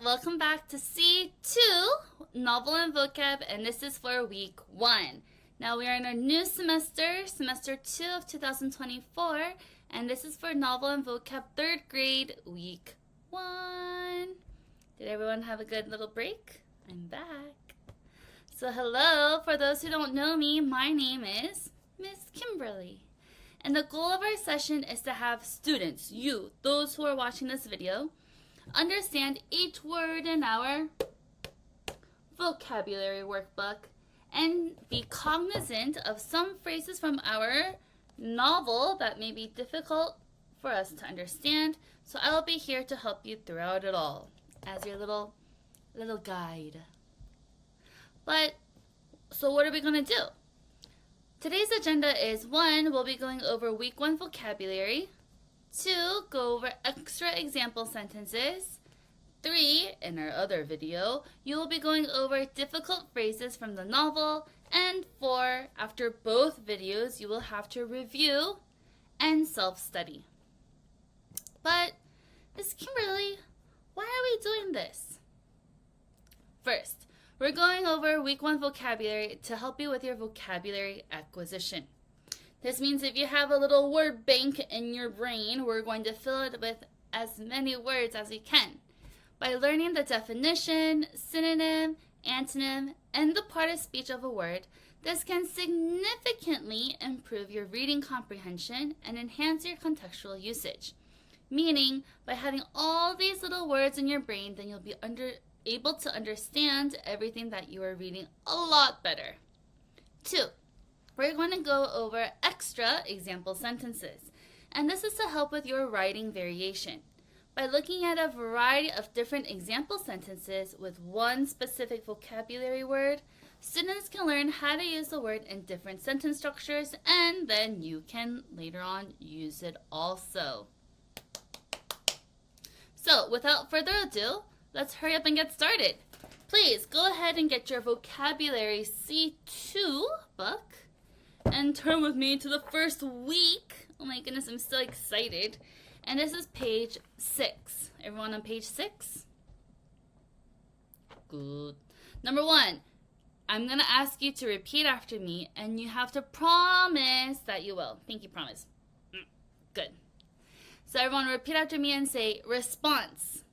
welcome back to C2, Novel and Vocab, and this is for week 1. Now we are in our new semester 2 of 2024, and this is for Novel and Vocab 3rd grade, week 1. Did everyone have a good little break? I'm back. So hello, for those who don't know me, my name is Miss Kimberly. And the goal of our session is to have students, you, those who are watching this video, understand each word in our vocabulary workbook and be cognizant of some phrases from our novel that may be difficult for us to understand. So I will be here to help you throughout it all as your little guide. But, so what are we going to do? Today's agenda is 1, we'll be going over week 1 vocabulary. 2, go over extra example sentences. 3, in our other video, you will be going over difficult phrases from the novel. And 4, after both videos, you will have to review and self-study. But, Miss Kimberly, why are we doing this? First, we're going over week 1 vocabulary to help you with your vocabulary acquisition. This means if you have a little word bank in your brain, we're going to fill it with as many words as we can. By learning the definition, synonym, antonym, and the part of speech of a word, this can significantly improve your reading comprehension and enhance your contextual usage. Meaning, by having all these little words in your brain, then you'll be able to understand everything that you are reading a lot better. 2, we're going to go over extra example sentences. And this is to help with your writing variation. By looking at a variety of different example sentences with one specific vocabulary word, students can learn how to use the word in different sentence structures, and then you can later on use it also. So, without further ado, let's hurry up and get started. Please go ahead and get your vocabulary C2 book and turn with me to the first week. Oh my goodness, I'm so excited. And this is page 6. Everyone on page 6? Good. Number 1, I'm going to ask you to repeat after me, and you have to promise that you will. Pinky promise. Good. So everyone repeat after me and say response.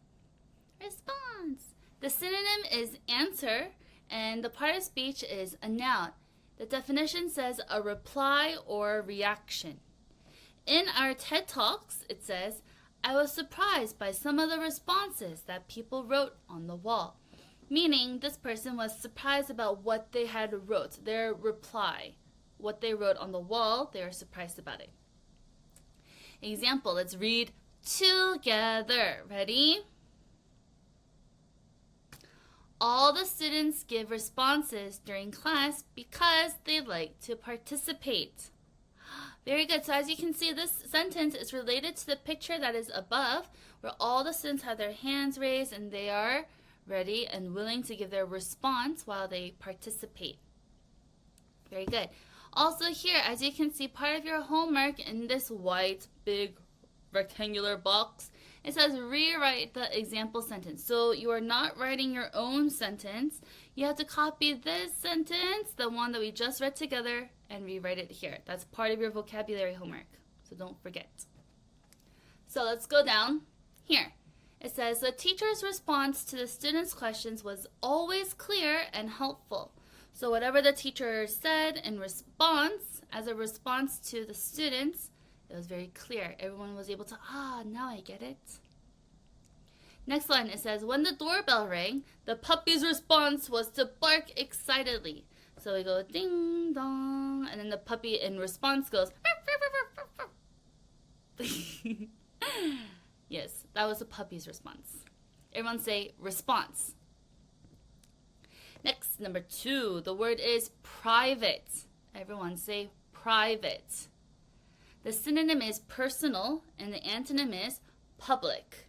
Response. The synonym is answer, and the part of speech is a noun. The definition says a reply or reaction. In our TED Talks, it says, I was surprised by some of the responses that people wrote on the wall. Meaning, this person was surprised about what they had wrote, their reply. What they wrote on the wall, they were surprised about it. Example, let's read together. Ready? All the students give responses during class because they like to participate. Very good. So as you can see, this sentence is related to the picture that is above, where all the students have their hands raised and they are ready and willing to give their response while they participate. Very good. Also here, as you can see, part of your homework in this white, big, rectangular box, it says rewrite the example sentence. So you are not writing your own sentence. You have to copy this sentence, the one that we just read together, and rewrite it here. That's part of your vocabulary homework, so don't forget. So let's go down here. It says the teacher's response to the students' questions was always clear and helpful. So whatever the teacher said in response, as a response to the students, it was very clear. Everyone was able to, now I get it. Next line, it says, when the doorbell rang, the puppy's response was to bark excitedly. So we go ding dong, and then the puppy in response goes, yes, that was the puppy's response. Everyone say response. Next, number 2, the word is private. Everyone say private. The synonym is personal, and the antonym is public.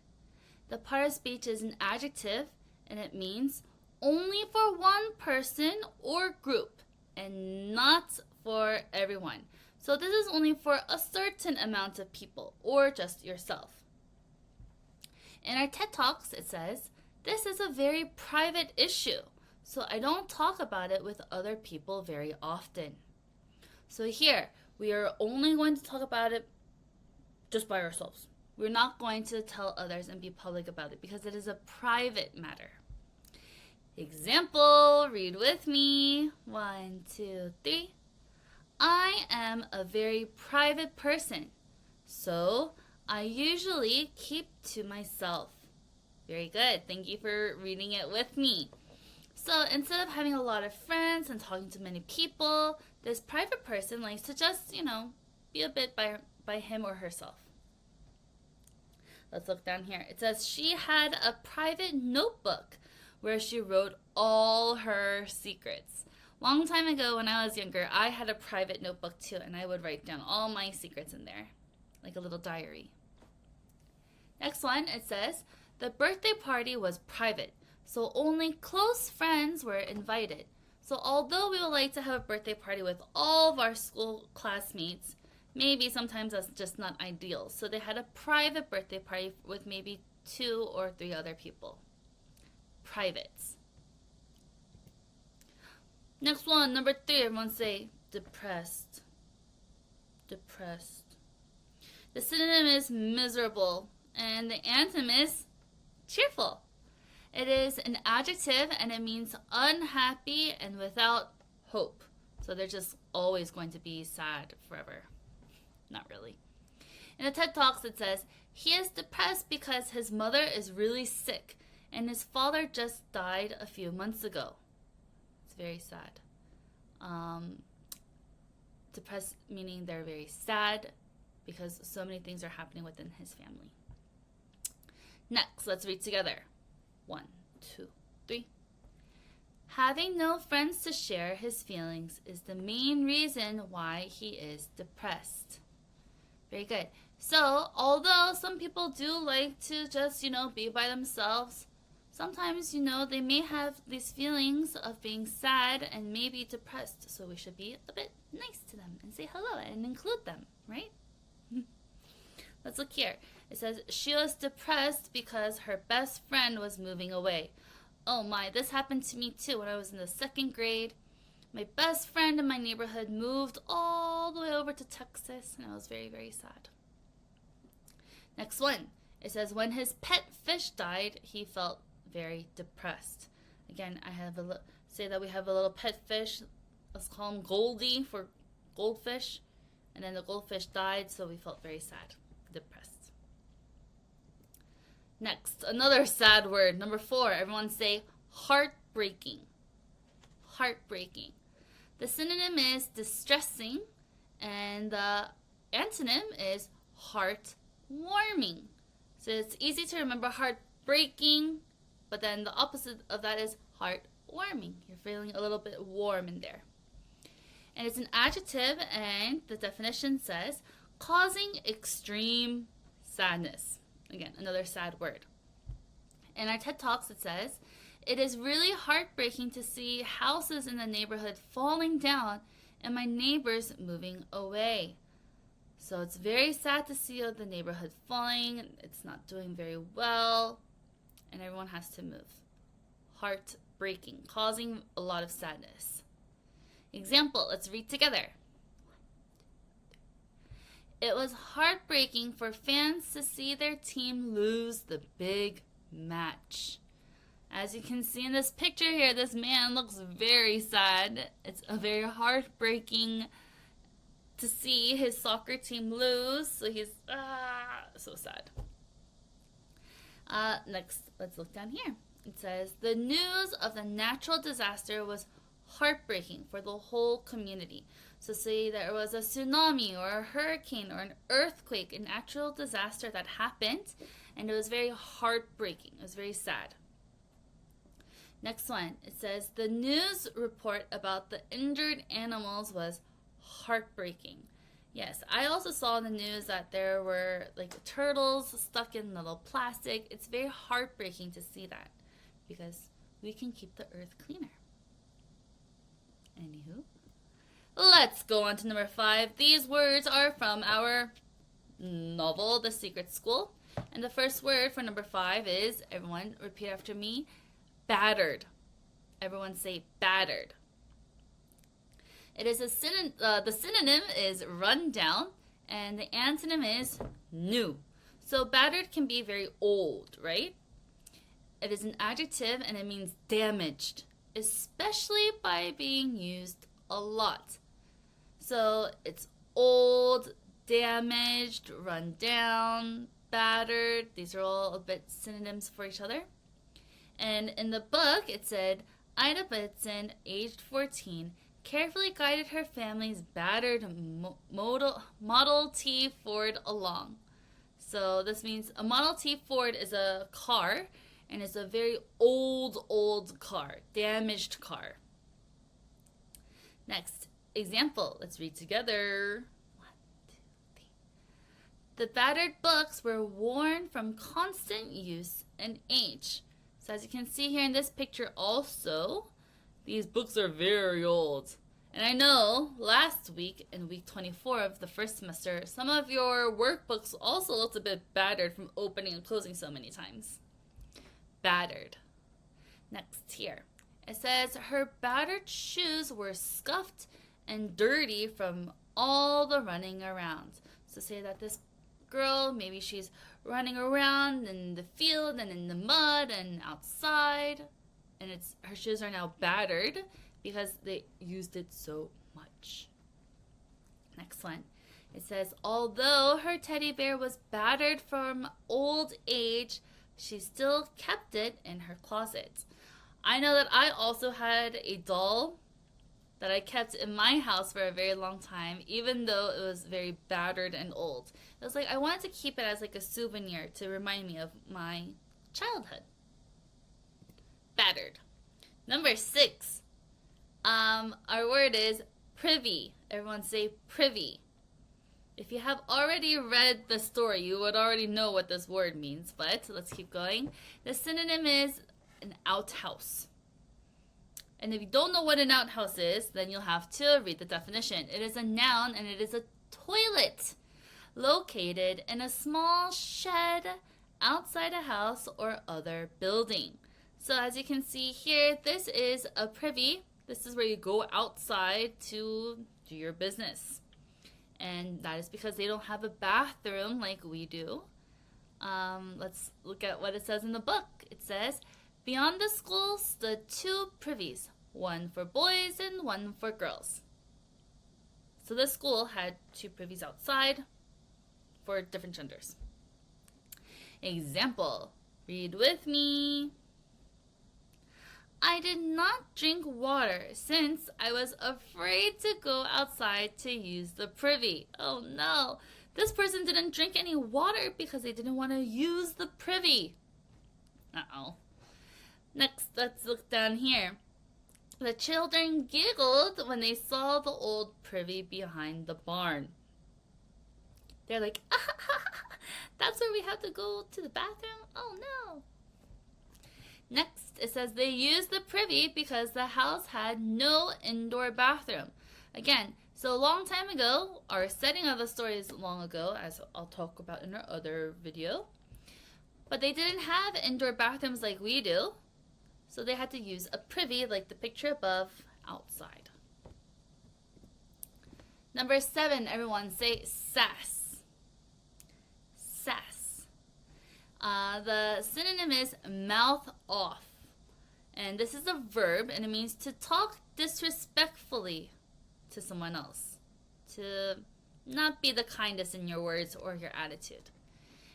The part of speech is an adjective, and it means only for one person or group, and not for everyone. So this is only for a certain amount of people, or just yourself. In our TED Talks, it says, this is a very private issue, so I don't talk about it with other people very often. So here, we are only going to talk about it just by ourselves. We're not going to tell others and be public about it because it is a private matter. Example, read with me. 1, 2, 3. I am a very private person, so I usually keep to myself. Very good. Thank you for reading it with me. So instead of having a lot of friends and talking to many people, this private person likes to just, be a bit by him or herself. Let's look down here. It says she had a private notebook where she wrote all her secrets. Long time ago when I was younger, I had a private notebook too, and I would write down all my secrets in there, like a little diary. Next one, it says, the birthday party was private, so only close friends were invited. So although we would like to have a birthday party with all of our school classmates, maybe sometimes that's just not ideal. So they had a private birthday party with maybe 2 or 3 other people. Privates. Next one, number 3, everyone say depressed. Depressed. The synonym is miserable, and the antonym is cheerful. It is an adjective, and it means unhappy and without hope. So they're just always going to be sad forever. Not really. In the TED Talks, it says, he is depressed because his mother is really sick, and his father just died a few months ago. It's very sad. Depressed meaning they're very sad because so many things are happening within his family. Next, let's read together. 1, 2, 3. Having no friends to share his feelings is the main reason why he is depressed. Very good. So, although some people do like to just, be by themselves, sometimes, they may have these feelings of being sad and maybe depressed. So we should be a bit nice to them and say hello and include them, right? Let's look here. It says, she was depressed because her best friend was moving away. Oh my, this happened to me too when I was in the 2nd grade. My best friend in my neighborhood moved all the way over to Texas, and I was very, very sad. Next one. It says, when his pet fish died, he felt very depressed. Again, say that we have a little pet fish. Let's call him Goldie for goldfish. And then the goldfish died, so we felt very sad, depressed. Next, another sad word. Number 4, everyone say heartbreaking. Heartbreaking. The synonym is distressing, and the antonym is heartwarming. So it's easy to remember heartbreaking, but then the opposite of that is heartwarming. You're feeling a little bit warm in there. And it's an adjective, and the definition says, causing extreme sadness. Again, another sad word. In our TED Talks, it says, it is really heartbreaking to see houses in the neighborhood falling down and my neighbors moving away. So it's very sad to see the neighborhood falling. It's not doing very well, and everyone has to move. Heartbreaking, causing a lot of sadness. Example, let's read together. It was heartbreaking for fans to see their team lose the big match. As you can see in this picture here, this man looks very sad. It's a very heartbreaking to see his soccer team lose. So he's so sad. Next, let's look down here. It says, the news of the natural disaster was heartbreaking for the whole community. So say there was a tsunami or a hurricane or an earthquake, a natural disaster that happened, and it was very heartbreaking. It was very sad. Next one, it says, the news report about the injured animals was heartbreaking. Yes, I also saw in the news that there were turtles stuck in little plastic. It's very heartbreaking to see that because we can keep the earth cleaner. Anywho, let's go on to number 5. These words are from our novel, The Secret School. And the first word for number 5 is, everyone repeat after me, battered. Everyone say battered. It is the synonym is run down, and the antonym is new. So battered can be very old, right? It is an adjective and it means damaged, especially by being used a lot. So it's old, damaged, run down, battered. These are all a bit synonyms for each other. And in the book, it said, Ida Bitson, aged 14, carefully guided her family's battered Model T Ford along. So this means a Model T Ford is a car, and it's a very old car, damaged car. Next, example. Let's read together. 1, 2, 3. The battered books were worn from constant use and age. So as you can see here in this picture also, these books are very old. And I know last week, in week 24 of the first semester, some of your workbooks also looked a bit battered from opening and closing so many times. Battered. Next here. It says, her battered shoes were scuffed and dirty from all the running around. So say that this girl, maybe she's running around in the field and in the mud and outside, and her shoes are now battered because they used it so much. Next one. It says, although her teddy bear was battered from old age, she still kept it in her closet. I know that I also had a doll that I kept in my house for a very long time, even though it was very battered and old. It was like I wanted to keep it as like a souvenir to remind me of my childhood. Battered. Number 6. Our word is privy. Everyone say privy. If you have already read the story, you would already know what this word means, but let's keep going. The synonym is an outhouse. And if you don't know what an outhouse is, then you'll have to read the definition. It is a noun and it is a toilet located in a small shed outside a house or other building. So as you can see here, this is a privy. This is where you go outside to do your business. And that is because they don't have a bathroom like we do. Let's look at what it says in the book. It says, beyond the school stood 2 privies, one for boys and one for girls. So the school had 2 privies outside for different genders. Example, read with me. I did not drink water since I was afraid to go outside to use the privy. Oh no, this person didn't drink any water because they didn't want to use the privy. Uh-oh. Next, let's look down here. The children giggled when they saw the old privy behind the barn. They're like, that's where we have to go to the bathroom? Oh no. Next, it says they used the privy because the house had no indoor bathroom. Again, so a long time ago, our setting of the story is long ago, as I'll talk about in our other video. But they didn't have indoor bathrooms like we do. So they had to use a privy, like the picture above, outside. Number 7, everyone say sass. Sass. The synonym is mouth off. And this is a verb, and it means to talk disrespectfully to someone else. To not be the kindest in your words or your attitude.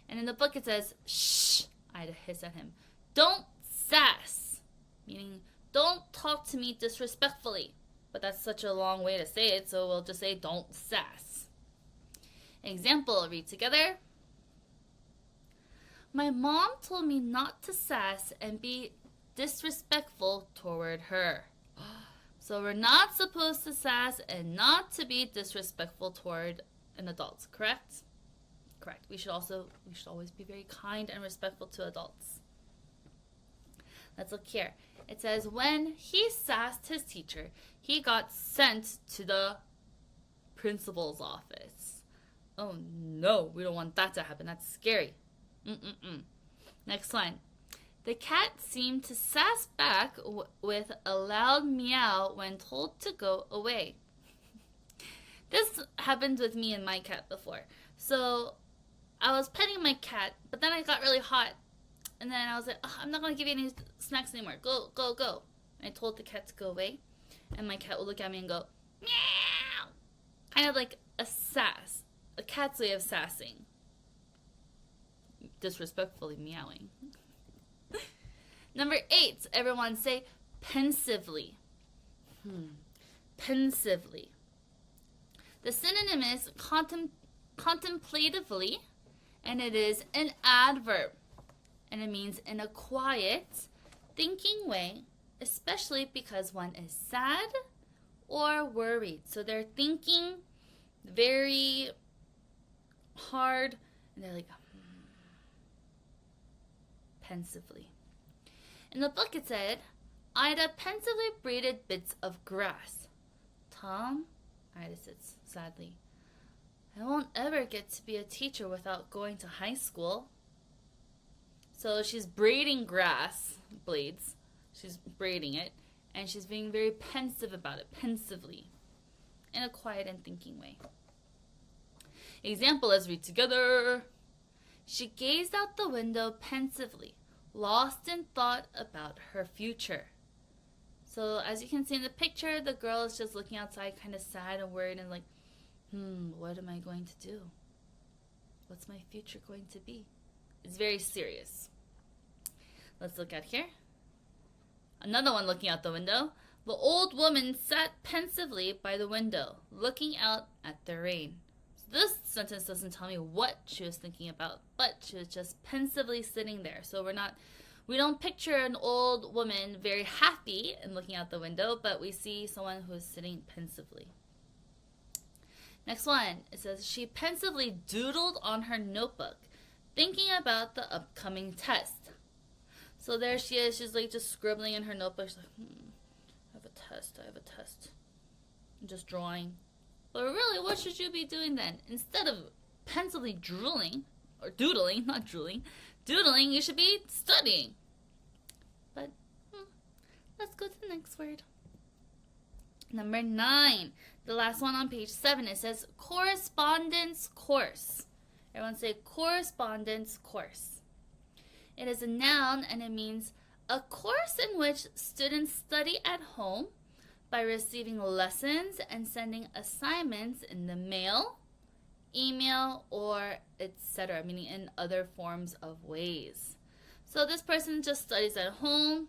And in the book it says, shh, I had to hiss at him. Don't sass. Meaning, don't talk to me disrespectfully. But that's such a long way to say it, so we'll just say don't sass. Example, read together. My mom told me not to sass and be disrespectful toward her. So we're not supposed to sass and not to be disrespectful toward an adult, correct? Correct. We should always be very kind and respectful to adults. Let's look here. It says, when he sassed his teacher, he got sent to the principal's office. Oh no, we don't want that to happen. That's scary. Next one. The cat seemed to sass back with a loud meow when told to go away. This happened with me and my cat before. So I was petting my cat, but then I got really hot. And then I was like, oh, I'm not going to give you any snacks anymore. Go, go, go. And I told the cat to go away. And my cat would look at me and go, meow. Kind of like a sass. A cat's way of sassing. Disrespectfully meowing. Number 8. Everyone say pensively. Pensively. The synonym is contemplatively, and it is an adverb. And it means in a quiet, thinking way, especially because one is sad or worried. So they're thinking very hard, and they're like, pensively. In the book it said, Ida pensively braided bits of grass. Tom, Ida says sadly, I won't ever get to be a teacher without going to high school. So she's braiding grass blades. She's braiding it, and she's being very pensive about it, pensively, in a quiet and thinking way. Example, let's read together. She gazed out the window pensively, lost in thought about her future. So as you can see in the picture, the girl is just looking outside, kind of sad and worried and like, what am I going to do? What's my future going to be? It's very serious. Let's look at here. Another one looking out the window. The old woman sat pensively by the window, looking out at the rain. So this sentence doesn't tell me what she was thinking about, but she was just pensively sitting there. So we don't picture an old woman very happy and looking out the window, but we see someone who is sitting pensively. Next one, it says, she pensively doodled on her notebook, thinking about the upcoming test. So there she is, she's like just scribbling in her notebook. She's like, I have a test. I'm just drawing. But really, what should you be doing then? Instead of pensively drooling, or doodling, not drooling, doodling, you should be studying. But let's go to the next word. Number 9, the last one on page 7, it says correspondence course. Everyone say correspondence course. It is a noun and it means a course in which students study at home by receiving lessons and sending assignments in the mail, email, or etc., meaning in other forms of ways. So this person just studies at home,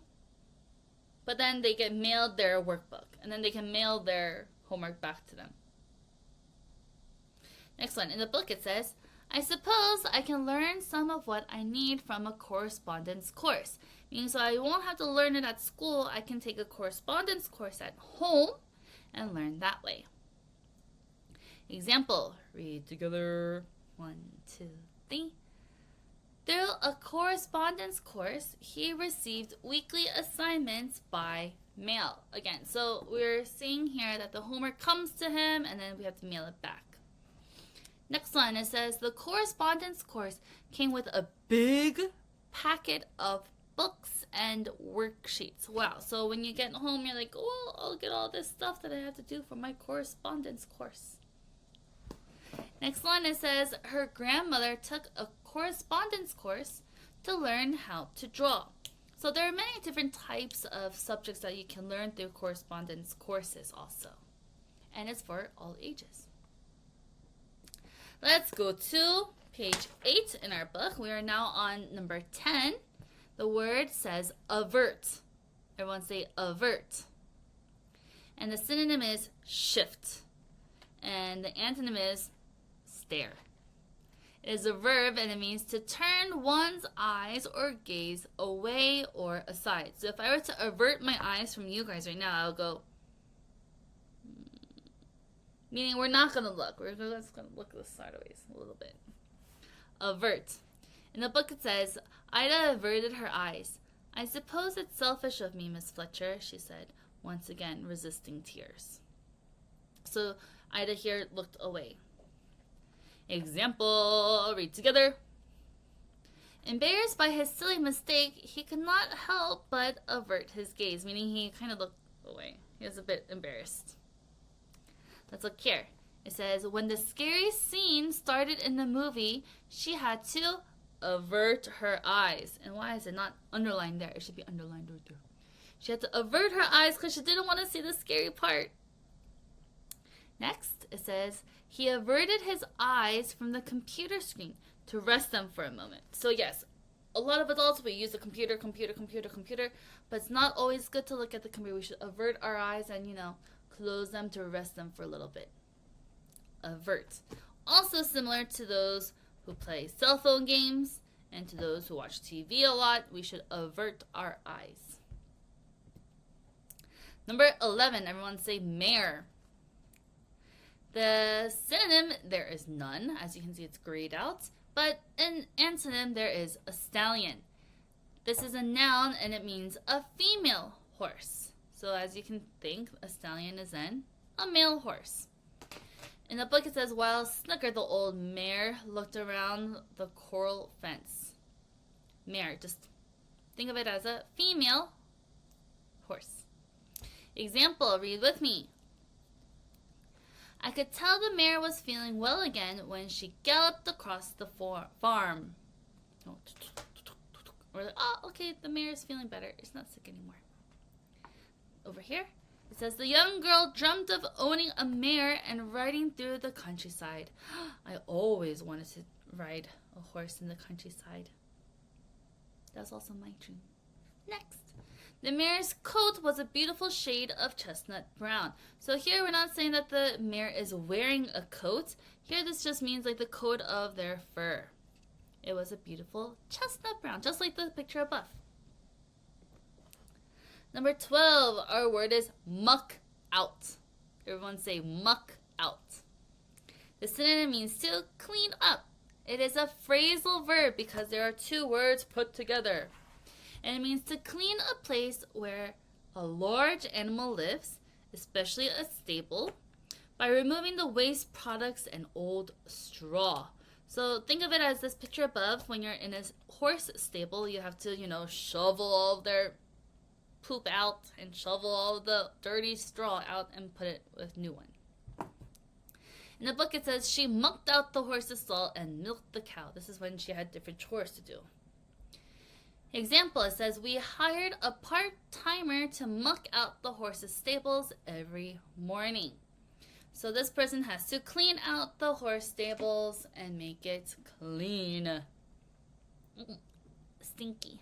but then they get mailed their workbook, and then they can mail their homework back to them. Next one, in the book it says, I suppose I can learn some of what I need from a correspondence course. Meaning, so I won't have to learn it at school, I can take a correspondence course at home and learn that way. Example, read together. 1, 2, 3. Through a correspondence course, he received weekly assignments by mail. Again, so we're seeing here that the homework comes to him and then we have to mail it back. Next one, it says the correspondence course came with a big packet of books and worksheets. Wow, so when you get home, you're like, oh, I'll get all this stuff that I have to do for my correspondence course. Next one, it says her grandmother took a correspondence course to learn how to draw. So there are many different types of subjects that you can learn through correspondence courses also. And it's for all ages. Let's go to page 8 in our book. We are now on number 10. The word says avert. Everyone say avert. And the synonym is shift. And the antonym is stare. It is a verb and it means to turn one's eyes or gaze away or aside. So if I were to avert my eyes from you guys right now, I'll go, meaning we're not going to look. We're just going to look this sideways a little bit. Avert. In the book it says, Ida averted her eyes. I suppose it's selfish of me, Miss Fletcher, she said, once again resisting tears. So Ida here looked away. Example, read together. Embarrassed by his silly mistake, he could not help but avert his gaze, meaning he kind of looked away. He was a bit embarrassed. Let's look here. It says, when the scary scene started in the movie, she had to avert her eyes. And why is it not underlined there? It should be underlined right there. She had to avert her eyes because she didn't want to see the scary part. Next, it says, he averted his eyes from the computer screen to rest them for a moment. So yes, a lot of adults, we use the computer, but it's not always good to look at the computer. We should avert our eyes and, close them to rest them for a little bit. Avert. Also similar to those who play cell phone games and to those who watch TV a lot, we should avert our eyes. Number 11, everyone say mare. The synonym, there is none. As you can see, it's grayed out. But an antonym, there is a stallion. This is a noun, and it means a female horse. So as you can think, a stallion is then a male horse. In the book, it says, while Snooker, the old mare, looked around the coral fence. Mare, just think of it as a female horse. Example, read with me. I could tell the mare was feeling well again when she galloped across the farm. We're like, oh, okay, the mare is feeling better. It's not sick anymore. Over here, it says, the young girl dreamt of owning a mare and riding through the countryside. I always wanted to ride a horse in the countryside. That's also my dream. Next. The mare's coat was a beautiful shade of chestnut brown. So here we're not saying that the mare is wearing a coat. Here this just means like the coat of their fur. It was a beautiful chestnut brown, just like the picture above. Number 12, our word is muck out. Everyone say muck out. The synonym means to clean up. It is a phrasal verb because there are two words put together. And it means to clean a place where a large animal lives, especially a stable, by removing the waste products and old straw. So think of it as this picture above. When you're in a horse stable, you have to, shovel all of their poop out and shovel all of the dirty straw out and put it with new one. In the book, it says she mucked out the horse's stall and milked the cow. This is when she had different chores to do. Example, it says, we hired a part-timer to muck out the horse's stables every morning. So this person has to clean out the horse stables and make it clean. Stinky.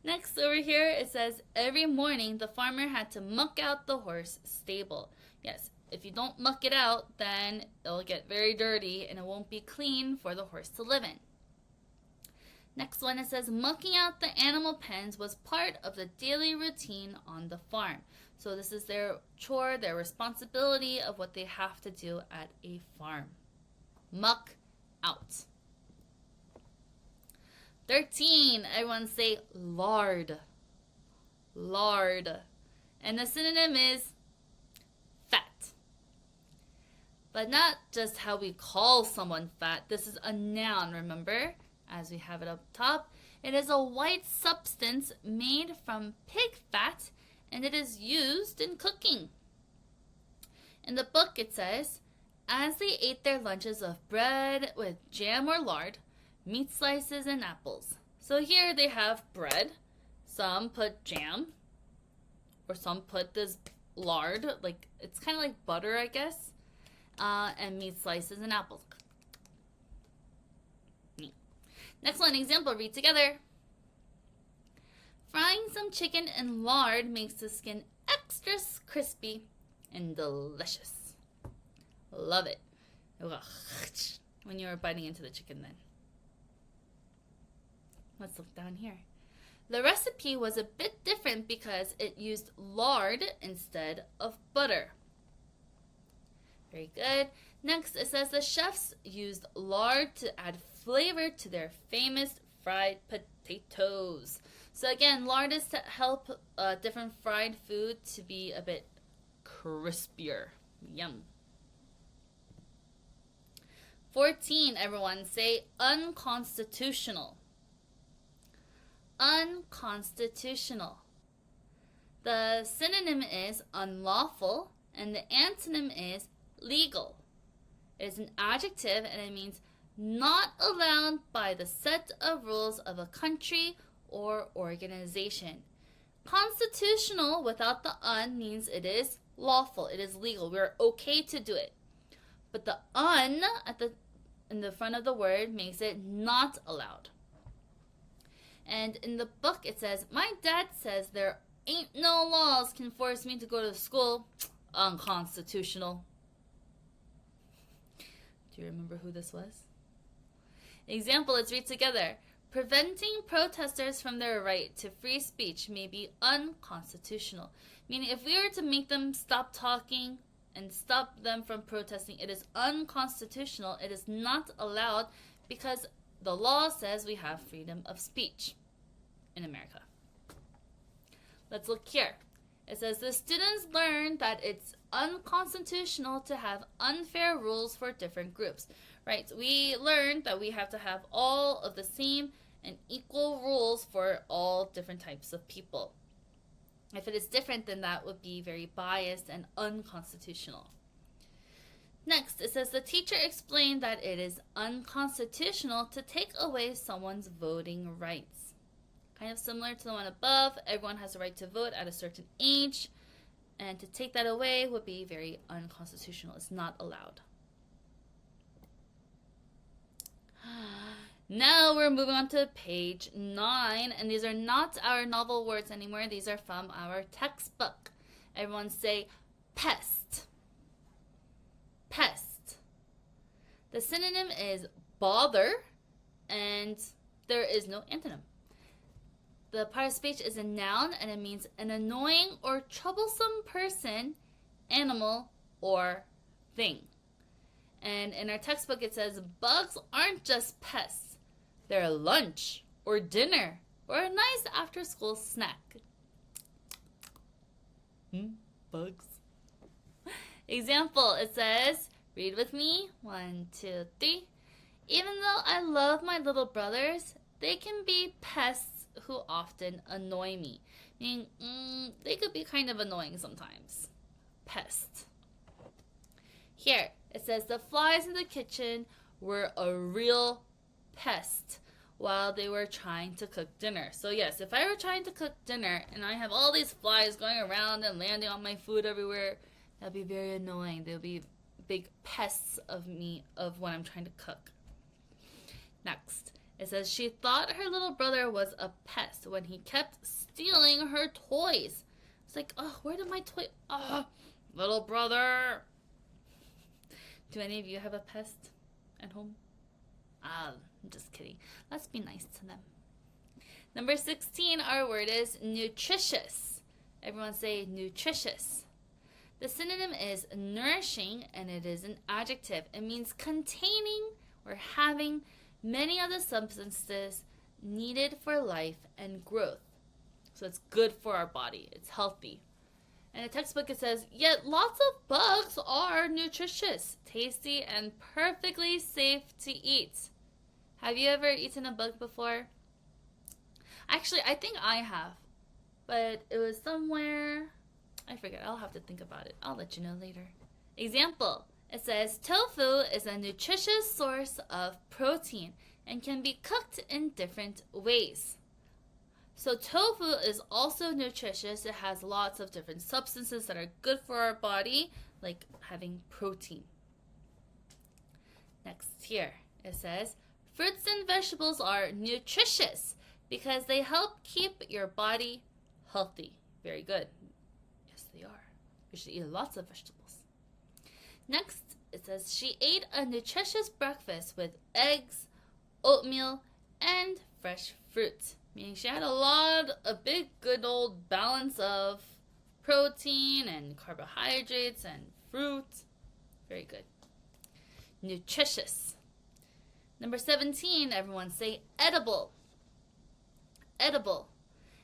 Next over here, it says, every morning the farmer had to muck out the horse stable. Yes, if you don't muck it out, then it'll get very dirty and it won't be clean for the horse to live in. Next one, it says, mucking out the animal pens was part of the daily routine on the farm. So this is their chore, their responsibility of what they have to do at a farm. Muck out. 13, everyone say lard. Lard. And the synonym is fat. But not just how we call someone fat. This is a noun, remember? As we have it up top, it is a white substance made from pig fat, and it is used in cooking. In the book, it says, as they ate their lunches of bread with jam or lard, meat slices, and apples. So here they have bread. Some put jam, or some put this lard, like it's kind of like butter, I guess, and meat slices and apples. Next one, example, read together. Frying some chicken in lard makes the skin extra crispy and delicious. Love it. When you were biting into the chicken then. Let's look down here. The recipe was a bit different because it used lard instead of butter. Very good. Next, it says the chefs used lard to add flavor to their famous fried potatoes. So again, lard is to help different fried food to be a bit crispier. Yum. 14, everyone say unconstitutional. Unconstitutional. The synonym is unlawful, and the antonym is legal. It is an adjective, and it means not allowed by the set of rules of a country or organization. Constitutional without the un means it is lawful, it is legal, we're okay to do it. But the un in the front of the word makes it not allowed. And in the book it says, my dad says there ain't no laws can force me to go to school. Unconstitutional. Do you remember who this was? Example, let's read together. Preventing protesters from their right to free speech may be unconstitutional. Meaning, if we were to make them stop talking and stop them from protesting, it is unconstitutional. It is not allowed because the law says we have freedom of speech in America. Let's look here. It says the students learned that it's unconstitutional to have unfair rules for different groups. Right, we learned that we have to have all of the same and equal rules for all different types of people. If it is different, then that would be very biased and unconstitutional. Next, it says the teacher explained that it is unconstitutional to take away someone's voting rights. Kind of similar to the one above, everyone has a right to vote at a certain age, and to take that away would be very unconstitutional. It's not allowed. Now we're moving on to page 9, and these are not our novel words anymore. These are from our textbook. Everyone say pest. Pest. The synonym is bother, and there is no antonym. The part of speech is a noun, and it means an annoying or troublesome person, animal, or thing. And in our textbook it says bugs aren't just pests. They're lunch or dinner or a nice after-school snack. Bugs. Example, it says, read with me, 1, 2, 3. Even though I love my little brothers, they can be pests who often annoy me. Meaning, they could be kind of annoying sometimes. Pest. Here, it says the flies in the kitchen were a real pest while they were trying to cook dinner. So yes, if I were trying to cook dinner and I have all these flies going around and landing on my food everywhere, that'd be very annoying. They'll be big pests of me, of what I'm trying to cook. Next, it says she thought her little brother was a pest when he kept stealing her toys. It's like, oh, where did my toy? Oh, little brother. Do any of you have a pest at home? I'm just kidding. Let's be nice to them. Number 16, our word is nutritious. Everyone say nutritious. The synonym is nourishing, and it is an adjective. It means containing or having many of the substances needed for life and growth. So it's good for our body. It's healthy. In the textbook it says, yet lots of bugs are nutritious, tasty, and perfectly safe to eat. Have you ever eaten a bug before? Actually, I think I have. But it was somewhere, I forget, I'll have to think about it. I'll let you know later. Example, it says, tofu is a nutritious source of protein and can be cooked in different ways. So tofu is also nutritious. It has lots of different substances that are good for our body, like having protein. Next here, it says, fruits and vegetables are nutritious because they help keep your body healthy. Very good. Yes, they are. You should eat lots of vegetables. Next, it says, she ate a nutritious breakfast with eggs, oatmeal, and fresh fruit. Meaning she had a big good old balance of protein and carbohydrates and fruit. Very good. Nutritious. Number 17, everyone say edible. Edible.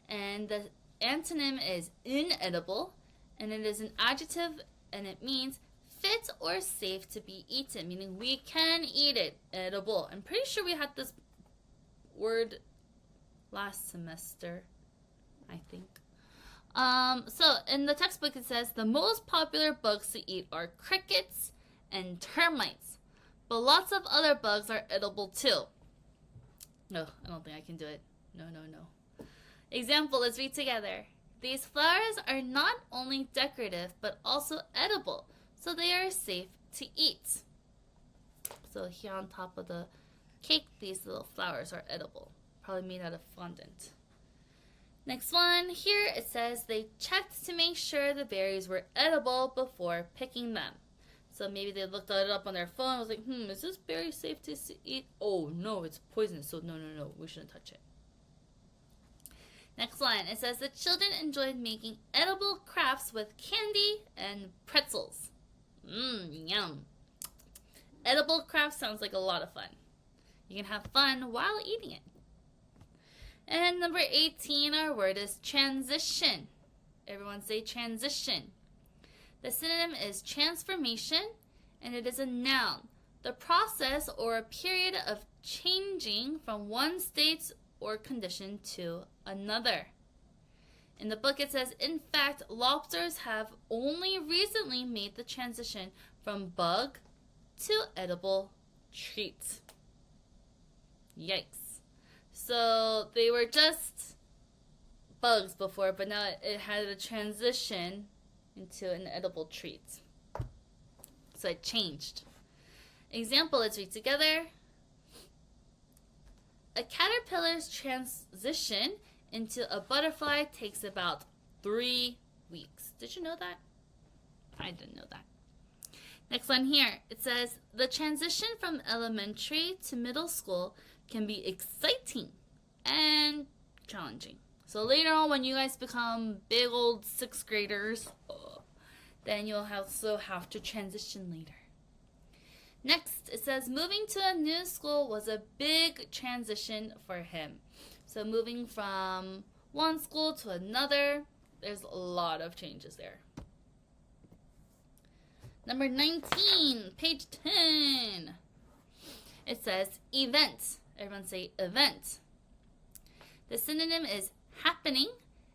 And the antonym is inedible, and it is an adjective, and it means fit or safe to be eaten, meaning we can eat it, edible. I'm pretty sure we had this word last semester, I think. So in the textbook it says the most popular bugs to eat are crickets and termites, but lots of other bugs are edible too. No, I don't think I can do it. No. Example, let's read together. These flowers are not only decorative, but also edible, so they are safe to eat. So here on top of the cake, these little flowers are edible, probably made out of fondant. Next one, here it says they checked to make sure the berries were edible before picking them. So maybe they looked it up on their phone and was like, is this berry safe to eat? Oh no, it's poisonous, so no, we shouldn't touch it. Next line, it says the children enjoyed making edible crafts with candy and pretzels. Yum. Edible craft sounds like a lot of fun. You can have fun while eating it. And number 18, our word is transition. Everyone say transition. The synonym is transformation, and it is a noun. The process or a period of changing from one state or condition to another. In the book it says, in fact, lobsters have only recently made the transition from bug to edible treat. Yikes. So they were just bugs before, but now it had a transition into an edible treat. So it changed. Example, let's read together. A caterpillar's transition into a butterfly takes about 3 weeks. Did you know that? I didn't know that. Next one here. It says, the transition from elementary to middle school can be exciting and challenging. So later on, when you guys become big old 6th graders, then you'll also have to transition later. Next, it says moving to a new school was a big transition for him. So moving from one school to another, there's a lot of changes there. Number 19, page 10. It says event. Everyone say event. The synonym is happening,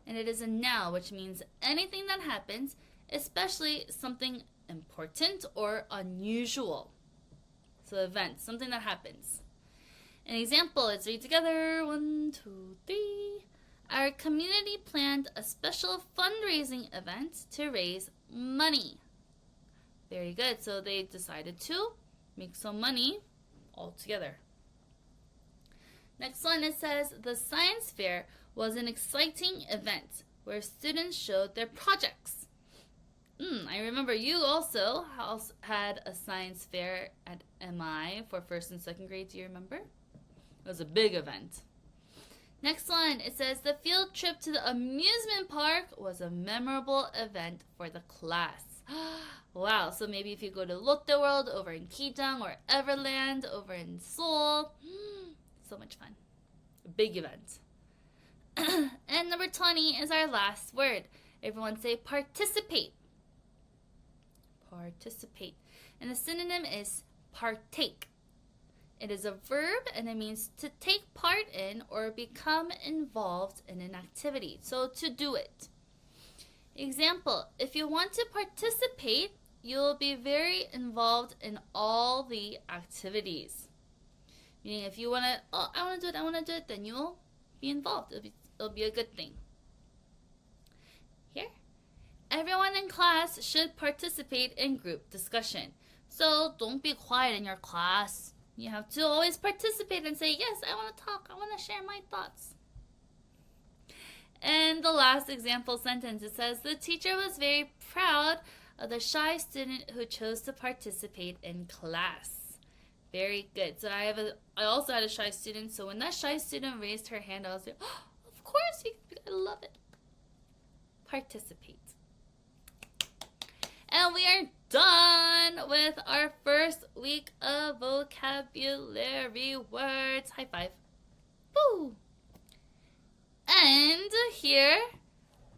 and it is a noun, which means anything that happens, especially something important or unusual. So event, something that happens. An example, let's read together. 1, 2, 3. Our community planned a special fundraising event to raise money. Very good. So they decided to make some money all together. Next one, it says the science fair was an exciting event where students showed their projects. I remember you also had a science fair at M.I for 1st and 2nd grade. Do you remember? It was a big event. Next one, it says the field trip to the amusement park was a memorable event for the class. Wow, so maybe if you go to Lotte World over in Kijang or Everland over in Seoul, so much fun. A big event. And number 20 is our last word. Everyone say participate. Participate. And the synonym is partake. It is a verb and it means to take part in or become involved in an activity. So to do it. Example, if you want to participate, you'll be very involved in all the activities. Meaning if you want to, I want to do it, then you'll be involved. It'll be a good thing. Here, everyone in class should participate in group discussion. So don't be quiet in your class. You have to always participate and say, yes, I want to talk. I want to share my thoughts. And the last example sentence, it says, the teacher was very proud of the shy student who chose to participate in class. Very good. So I also had a shy student. So when that shy student raised her hand, I was like, oh, of course, I love it. Participate. And we are done with our first week of vocabulary words. High five. Woo! And here,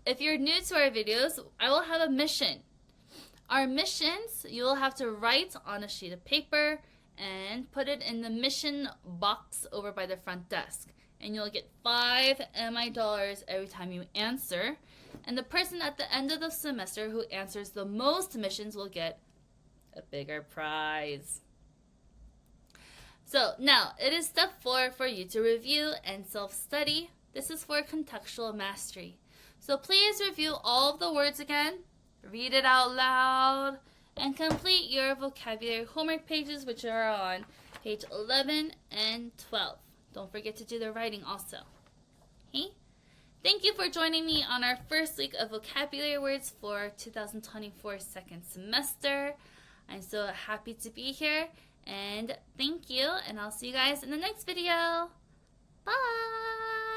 if you're new to our videos, I will have a mission. Our missions, you will have to write on a sheet of paper and put it in the mission box over by the front desk. And you'll get 5 MI dollars every time you answer. And the person at the end of the semester who answers the most missions will get a bigger prize. So now, it is step 4 for you to review and self-study. This is for contextual mastery. So please review all of the words again, read it out loud, and complete your vocabulary homework pages, which are on page 11 and 12. Don't forget to do the writing also. Okay? Thank you for joining me on our first week of vocabulary words for 2024 second semester. I'm so happy to be here, and thank you, and I'll see you guys in the next video. Bye!